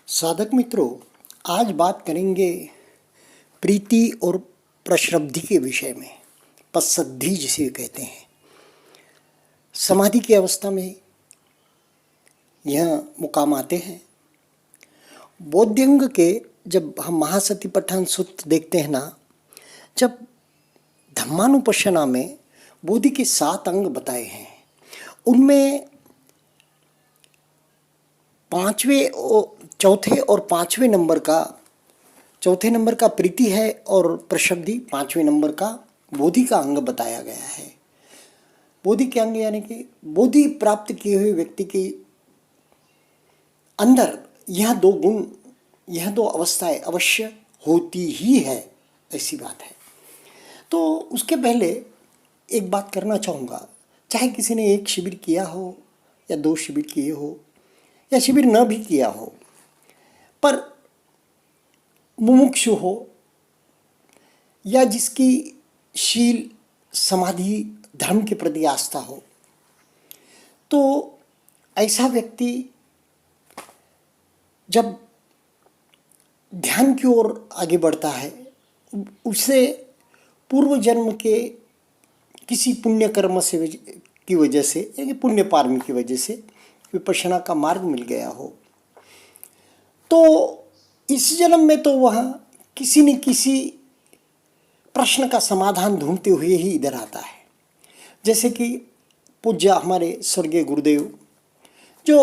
साधक मित्रों, आज बात करेंगे प्रीति और प्रश्रब्धि के विषय में। पश्चद्धि जिसे कहते हैं, समाधि की अवस्था में यह मुकाम आते हैं। बोध्यंग के जब हम महासतिपट्ठन सूत्र देखते हैं ना, जब धम्मानुपश्यना में बोधि के 7 अंग बताए हैं, उनमें चौथे नंबर का प्रीति है और प्रशब्दि 5वें नंबर का बोधि का अंग बताया गया है। बोधि के अंग यानी कि बोधि प्राप्त किए हुए व्यक्ति के अंदर यह 2 गुण, यह 2 अवस्थाएं अवश्य होती ही है, ऐसी बात है। तो उसके पहले एक बात करना चाहूँगा, चाहे किसी ने 1 शिविर किया हो या 2 शिविर किए हो या शिविर न भी किया हो, पर मुमुक्षु हो या जिसकी शील समाधि धर्म के प्रति आस्था हो, तो ऐसा व्यक्ति जब ध्यान की ओर आगे बढ़ता है, उसे पूर्व जन्म के किसी पुण्य कर्म से की वजह से या पुण्य पारमी की वजह से विपश्यना का मार्ग मिल गया हो, तो इस जन्म में तो वह किसी न किसी प्रश्न का समाधान ढूंढते हुए ही इधर आता है। जैसे कि पूज्य हमारे स्वर्गीय गुरुदेव जो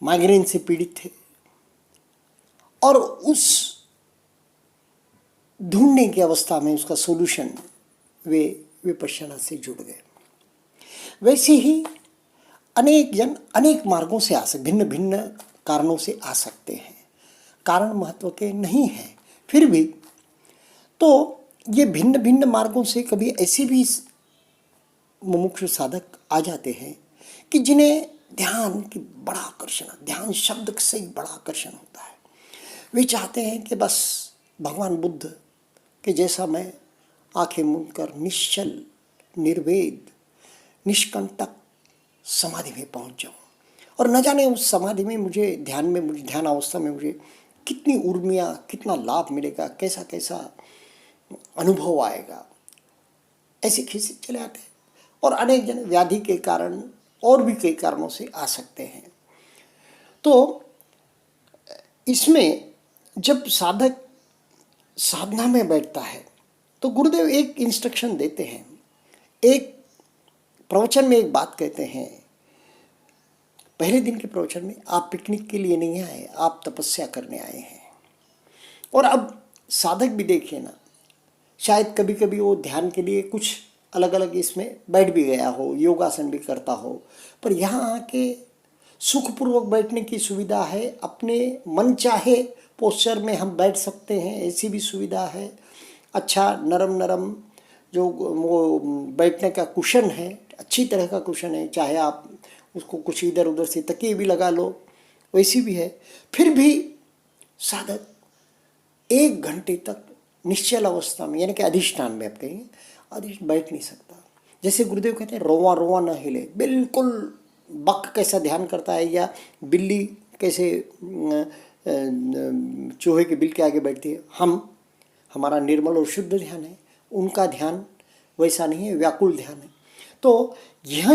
माइग्रेन से पीड़ित थे और उस ढूंढने की अवस्था में उसका सोल्यूशन वे विपश्यना से जुड़ गए। वैसे ही अनेक जन अनेक मार्गों से आ सकते, भिन्न भिन्न कारणों से आ सकते हैं। कारण महत्व के नहीं हैं, फिर भी तो ये भिन्न भिन्न मार्गों से कभी ऐसे भी मुमुक्षु साधक आ जाते हैं कि जिन्हें ध्यान की बड़ा आकर्षण, ध्यान शब्द से ही बड़ा आकर्षण होता है। वे चाहते हैं कि बस भगवान बुद्ध के जैसा मैं आंखें मूंद कर निश्चल, निर्वेद, निष्कंटक समाधि में पहुंच जाऊं, और न जाने उस समाधि में मुझे ध्यान अवस्था में मुझे कितनी उर्मियाँ, कितना लाभ मिलेगा, कैसा कैसा अनुभव आएगा, ऐसे खींचे चले आते हैं। और अनेक जन व्याधि के कारण और भी कई कारणों से आ सकते हैं। तो इसमें जब साधक साधना में बैठता है तो गुरुदेव एक इंस्ट्रक्शन देते हैं। एक प्रवचन में एक बात कहते हैं, पहले दिन के प्रवचन में, आप पिकनिक के लिए नहीं आए, आप तपस्या करने आए हैं। और अब साधक भी देखिए ना, शायद कभी कभी वो ध्यान के लिए कुछ अलग अलग इसमें बैठ भी गया हो, योगासन भी करता हो, पर यहाँ आके सुखपूर्वक बैठने की सुविधा है, अपने मन चाहे पोस्चर में हम बैठ सकते हैं, ऐसी भी सुविधा है। अच्छा नरम नरम जो वो बैठने का कुशन है, अच्छी तरह का कुशन है, चाहे आप उसको कुछ इधर उधर से तकिए भी लगा लो, वैसी भी है। फिर भी साधक 1 घंटे तक निश्चल अवस्था में, यानी कि अधिष्ठान में, आप कहेंगे बैठ नहीं सकता। जैसे गुरुदेव कहते हैं रोवा रोवा ना हिले, बिल्कुल बक कैसा ध्यान करता है या बिल्ली कैसे चूहे के बिल के आगे बैठती है, हमारा निर्मल और शुद्ध ध्यान है, उनका ध्यान वैसा नहीं है, व्याकुल ध्यान है। तो यह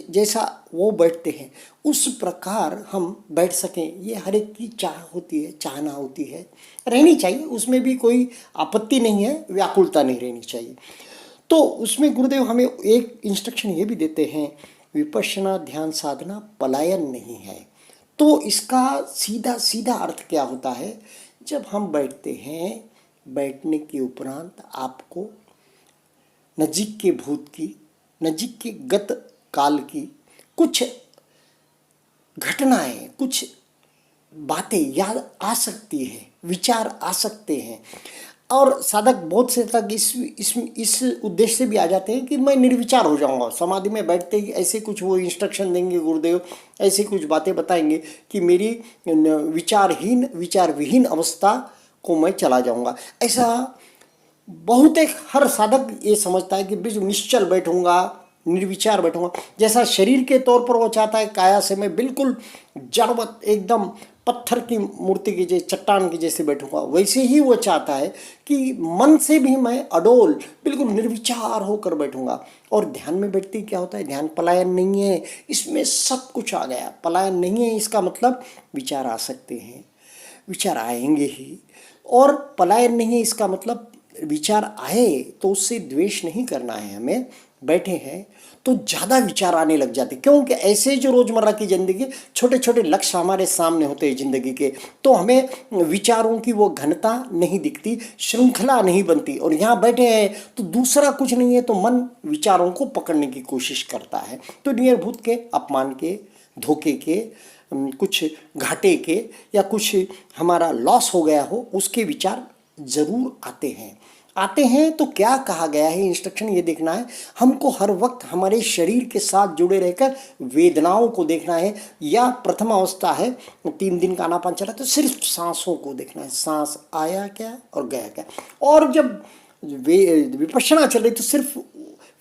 जैसा वो बैठते हैं उस प्रकार हम बैठ सकें, ये हर एक की चाह होती है, चाहना होती है, रहनी चाहिए, उसमें भी कोई आपत्ति नहीं है, व्याकुलता नहीं रहनी चाहिए। तो उसमें गुरुदेव हमें एक इंस्ट्रक्शन ये भी देते हैं, विपश्यना ध्यान साधना पलायन नहीं है। तो इसका सीधा सीधा अर्थ क्या होता है, जब हम बैठते हैं, बैठने के उपरांत आपको नजीक के भूत की, नजीक के गत काल की कुछ घटनाएं, कुछ बातें याद आ सकती है, विचार आ सकते हैं। और साधक बहुत से तक इस उद्देश्य से भी आ जाते हैं कि मैं निर्विचार हो जाऊंगा समाधि में बैठते ही। ऐसे कुछ वो इंस्ट्रक्शन देंगे गुरुदेव, ऐसे कुछ बातें बताएंगे कि मेरी विचार विहीन अवस्था को मैं चला जाऊंगा। ऐसा बहुत एक हर साधक ये समझता है कि बिल्कुल निश्चल बैठूंगा, निर्विचार बैठूंगा। जैसा शरीर के तौर पर वो चाहता है काया से मैं बिल्कुल जड़वत एकदम पत्थर की मूर्ति की जैसे चट्टान की जैसे बैठूंगा, वैसे ही वो चाहता है कि मन से भी मैं अडोल बिल्कुल निर्विचार होकर बैठूंगा। और ध्यान में बैठते क्या होता है, ध्यान पलायन नहीं है, इसमें सब कुछ आ गया। पलायन नहीं है इसका मतलब विचार आ सकते हैं, विचार आएंगे ही। और पलायन नहीं है इसका मतलब विचार आए तो उससे द्वेष नहीं करना है हमें। बैठे हैं तो ज़्यादा विचार आने लग जाते, क्योंकि ऐसे जो रोज़मर्रा की ज़िंदगी छोटे छोटे लक्ष्य हमारे सामने होते हैं ज़िंदगी के, तो हमें विचारों की वो घनता नहीं दिखती, श्रृंखला नहीं बनती। और यहाँ बैठे हैं तो दूसरा कुछ नहीं है, तो मन विचारों को पकड़ने की कोशिश करता है। तो नियरभूत के, अपमान के, धोखे के, कुछ घाटे के या कुछ हमारा लॉस हो गया हो उसके विचार जरूर आते हैं। तो क्या कहा गया है इंस्ट्रक्शन ये देखना है हमको, हर वक्त हमारे शरीर के साथ जुड़े रहकर वेदनाओं को देखना है। या प्रथम अवस्था है 3 दिन का आनापान चला तो सिर्फ सांसों को देखना है, सांस आया क्या और गया क्या। और जब विपश्यना चल रही तो सिर्फ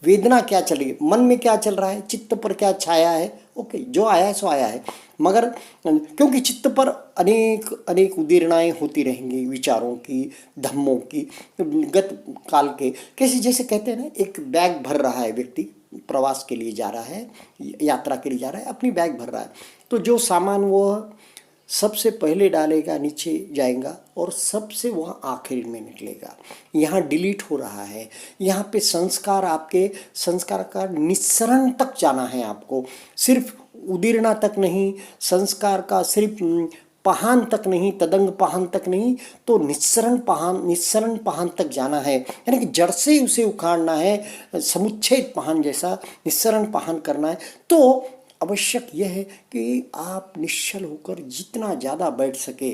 वेदना क्या चल रही है, मन में क्या चल रहा है, चित्त पर क्या छाया है। ओके, जो आया है सो आया है, मगर क्योंकि चित्त पर अनेक अनेक उदीरणाएँ होती रहेंगी विचारों की, धम्मों की, गत काल के। कैसे, जैसे कहते हैं ना, एक बैग भर रहा है व्यक्ति, प्रवास के लिए जा रहा है, यात्रा के लिए जा रहा है, अपनी बैग भर रहा है, तो जो सामान वो सबसे पहले डालेगा नीचे जाएगा और सबसे वह आखिर में निकलेगा। यहाँ डिलीट हो रहा है, यहाँ पे संस्कार, आपके संस्कार का निस्सरण तक जाना है आपको, सिर्फ उदीरना तक नहीं, संस्कार का सिर्फ पहान तक नहीं, तदंग पहान तक नहीं, तो निस्सरण पहान तक जाना है। यानी कि जड़ से उसे उखाड़ना है, समुच्छेद पहान जैसा निस्सरण पहान करना है। तो आवश्यक यह है कि आप निश्चल होकर जितना ज़्यादा बैठ सके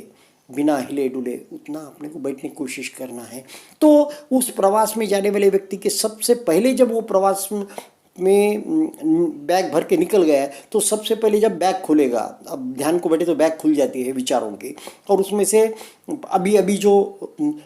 बिना हिले डुले उतना अपने को बैठने की कोशिश करना है। तो उस प्रवास में जाने वाले व्यक्ति के सबसे पहले जब वो प्रवास में बैग भर के निकल गया है तो सबसे पहले जब बैग खुलेगा, अब ध्यान को बैठे तो बैग खुल जाती है विचारों की, और उसमें से अभी अभी जो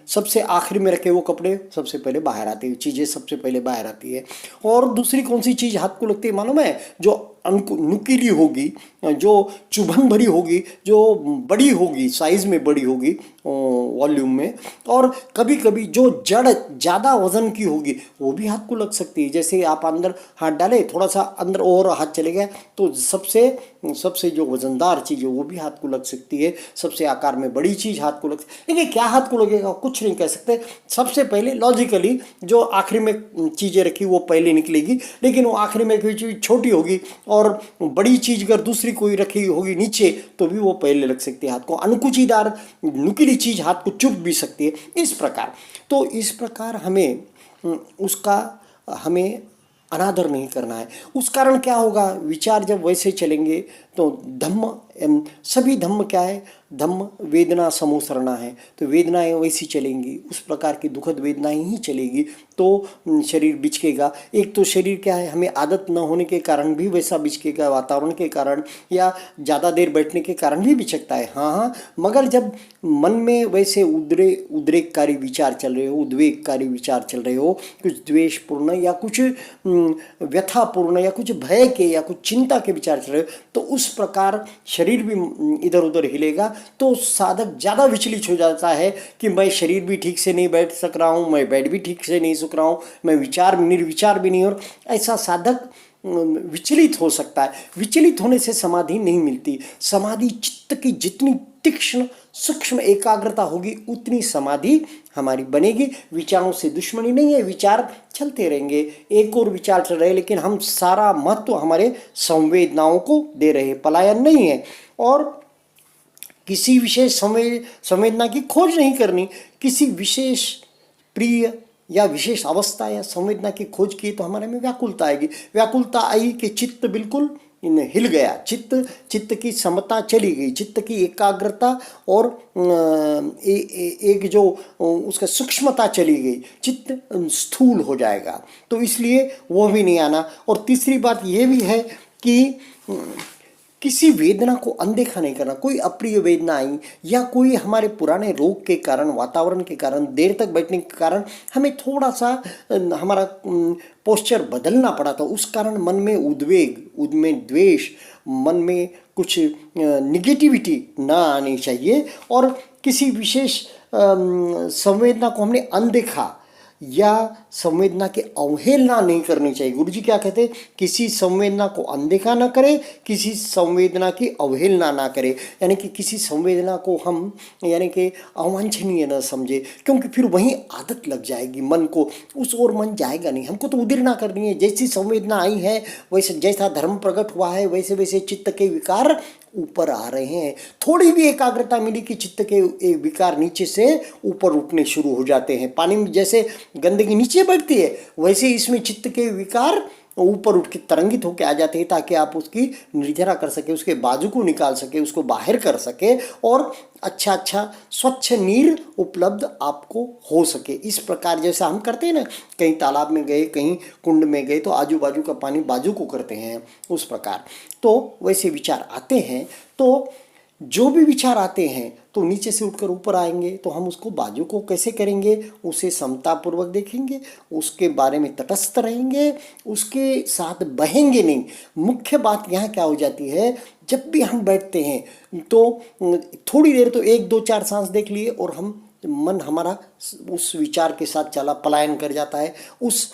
सबसे आखिर में रखे वो कपड़े सबसे पहले बाहर आती है, चीज़ें सबसे पहले बाहर आती है। और दूसरी कौन सी चीज़ हाथ को लगती है मालूम है, जो नुकीली होगी, जो चुभन भरी होगी, जो बड़ी होगी, साइज़ में बड़ी होगी, वॉल्यूम में, और कभी कभी जो जड़ ज़्यादा वजन की होगी वो भी हाथ को लग सकती है। जैसे आप अंदर हाथ डाले, थोड़ा सा अंदर और हाथ चले गए तो सबसे जो वजनदार चीज़ है वो भी हाथ को लग सकती है, सबसे आकार में बड़ी चीज़ हाथ को लग सकती है। लेकिन क्या हाथ को लगेगा कुछ नहीं कह सकते। सबसे पहले लॉजिकली जो आखिरी में चीज़ें रखी वो पहले निकलेगी, लेकिन वो आखिरी में कोई चीज़ छोटी होगी और बड़ी चीज़ अगर दूसरी कोई रखी होगी नीचे तो भी वो पहले लग सकती है हाथ को। अनुकुचीदार नुकीली चीज़ हाथ को चुभ भी सकती है। इस प्रकार हमें अनादर नहीं करना है। उस कारण क्या होगा, विचार जब वैसे चलेंगे तो धम्म, सभी धम्म क्या है, धम्म वेदना समोसरणा है, तो वेदनाएं वैसी चलेंगी, उस प्रकार की दुखद वेदनाएं ही चलेगी तो शरीर बिचकेगा। एक तो शरीर क्या है, हमें आदत न होने के कारण भी वैसा बिचकेगा, वातावरण के कारण या ज़्यादा देर बैठने के कारण भी बिचकता है। हाँ, मगर जब मन में वैसे उद्रेककारी विचार चल रहे हो, उद्वेगकारी विचार चल रहे हो, कुछ द्वेषपूर्ण या कुछ व्यथापूर्ण या कुछ भय के या कुछ चिंता के विचार चल रहे हो, तो उस प्रकार शरीर भी इधर उधर हिलेगा। तो साधक ज़्यादा विचलित हो जाता है कि मैं शरीर भी ठीक से नहीं बैठ सक रहा हूँ, मैं बैठ भी ठीक से नहीं सक रहा हूँ, मैं निर्विचार भी नहीं हो। ऐसा साधक विचलित हो सकता है। विचलित होने से समाधि नहीं मिलती। समाधि, चित्त की जितनी तीक्ष्ण सूक्ष्म एकाग्रता होगी उतनी समाधि हमारी बनेगी। विचारों से दुश्मनी नहीं है, विचार चलते रहेंगे, एक और विचार चल रहे हैं, लेकिन हम सारा महत्व हमारे संवेदनाओं को दे रहे हैं, पलायन नहीं है। और किसी विशेष संवेदना की खोज नहीं करनी, किसी विशेष प्रिय या विशेष अवस्था या संवेदना की खोज की तो हमारे में व्याकुलता आएगी। व्याकुलता आई कि चित्त बिल्कुल हिल गया, चित्त की समता चली गई, चित्त की एकाग्रता और एक जो उसका सूक्ष्मता चली गई, चित्त स्थूल हो जाएगा। तो इसलिए वो भी नहीं आना। और तीसरी बात ये भी है कि किसी वेदना को अनदेखा नहीं करना। कोई अप्रिय वेदना आई या कोई हमारे पुराने रोग के कारण, वातावरण के कारण, देर तक बैठने के कारण हमें थोड़ा सा हमारा पोस्चर बदलना पड़ा था, उस कारण मन में उद्वेग, उनमें द्वेष, मन में कुछ निगेटिविटी ना आनी चाहिए। और किसी विशेष संवेदना को हमने अनदेखा या संवेदना की अवहेलना नहीं करनी चाहिए। गुरुजी क्या कहते हैं, किसी संवेदना को अनदेखा ना करें, किसी संवेदना की अवहेलना ना करें, यानी कि किसी संवेदना को हम यानी कि अवांछनीय न समझे, क्योंकि फिर वहीं आदत लग जाएगी मन को, उस ओर मन जाएगा नहीं। हमको तो उदीरना करनी है, जैसी संवेदना आई है वैसे, जैसा धर्म प्रकट हुआ है वैसे वैसे चित्त के विकार ऊपर आ रहे हैं। थोड़ी भी एकाग्रता मिली कि चित्त के विकार नीचे से ऊपर उठने शुरू हो जाते हैं। पानी में जैसे गंदगी नीचे बढ़ती है वैसे इसमें चित्त के विकार ऊपर उठ के तरंगित होकर आ जाते हैं, ताकि आप उसकी निर्जरा कर सके, उसके बाजू को निकाल सके, उसको बाहर कर सके और अच्छा अच्छा स्वच्छ नीर उपलब्ध आपको हो सके। इस प्रकार जैसा हम करते हैं ना, कहीं तालाब में गए, कहीं कुंड में गए तो आजू बाजू का पानी बाजू को करते हैं, उस प्रकार तो वैसे विचार आते हैं। तो जो भी विचार आते हैं तो नीचे से उठकर ऊपर आएंगे, तो हम उसको बाजू को कैसे करेंगे, उसे समतापूर्वक देखेंगे, उसके बारे में तटस्थ रहेंगे, उसके साथ बहेंगे नहीं। मुख्य बात यहाँ क्या हो जाती है, जब भी हम बैठते हैं तो थोड़ी देर तो 1-2-4 सांस देख लिए और हम मन हमारा उस विचार के साथ चला पलायन कर जाता है, उस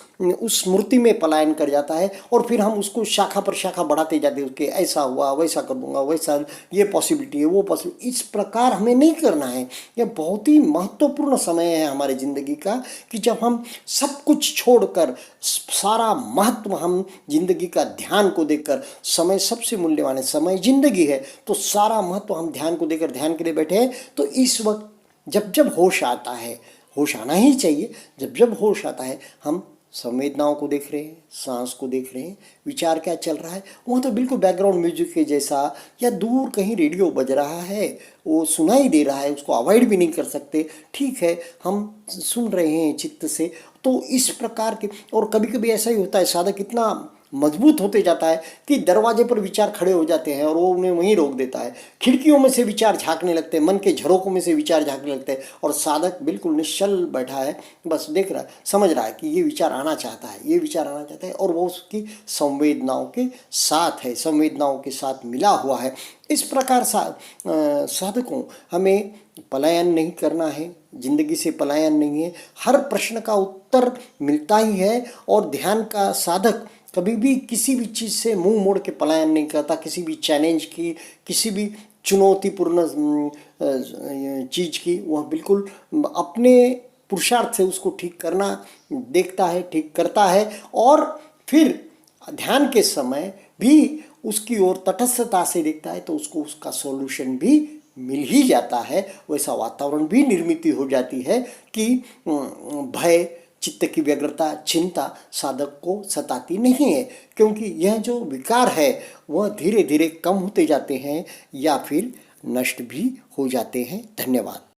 स्मृति में पलायन कर जाता है, और फिर हम उसको शाखा पर शाखा बढ़ाते जाते हैं, उसके ऐसा हुआ, वैसा कर दूंगा, वैसा, ये पॉसिबिलिटी है, वो पॉसिबिलिटी। इस प्रकार हमें नहीं करना है। यह बहुत ही महत्वपूर्ण समय है हमारे ज़िंदगी का, कि जब हम सब कुछ छोड़कर, सारा महत्व हम जिंदगी का ध्यान को देकर, समय सबसे मूल्यवान है, समय जिंदगी है, तो सारा महत्व हम ध्यान को देकर ध्यान के लिए बैठे हैं। तो इस वक्त जब जब होश आता है, होश आना ही चाहिए, जब जब होश आता है हम संवेदनाओं को देख रहे हैं, सांस को देख रहे हैं, विचार क्या चल रहा है, वहाँ तो बिल्कुल बैकग्राउंड म्यूजिक के जैसा, या दूर कहीं रेडियो बज रहा है वो सुनाई दे रहा है, उसको अवॉइड भी नहीं कर सकते, ठीक है, हम सुन रहे हैं चित्त से। तो इस प्रकार के, और कभी कभी ऐसा ही होता है, साधक इतना मजबूत होते जाता है कि दरवाजे पर विचार खड़े हो जाते हैं और वो उन्हें वहीं रोक देता है। खिड़कियों में से विचार झांकने लगते हैं, मन के झरोकों में से विचार झांकने लगते हैं, और साधक बिल्कुल निश्चल बैठा है, बस देख रहा है, समझ रहा है कि ये विचार आना चाहता है, ये विचार आना चाहता है, और वो उसकी संवेदनाओं के साथ है, संवेदनाओं के साथ मिला हुआ है। इस प्रकार साधकों हमें पलायन नहीं करना है, जिंदगी से पलायन नहीं है, हर प्रश्न का उत्तर मिलता ही है। और ध्यान का साधक कभी भी किसी भी चीज़ से मुंह मोड़ के पलायन नहीं करता, किसी भी चैलेंज की, किसी भी चुनौतीपूर्ण चीज़ की वह बिल्कुल अपने पुरुषार्थ से उसको ठीक करना देखता है, ठीक करता है, और फिर ध्यान के समय भी उसकी ओर तटस्थता से देखता है, तो उसको उसका सॉल्यूशन भी मिल ही जाता है। वैसा वातावरण भी निर्मित हो जाती है कि भय, चित्त की व्यग्रता, चिंता साधक को सताती नहीं है, क्योंकि यह जो विकार है वह धीरे धीरे कम होते जाते हैं या फिर नष्ट भी हो जाते हैं। धन्यवाद।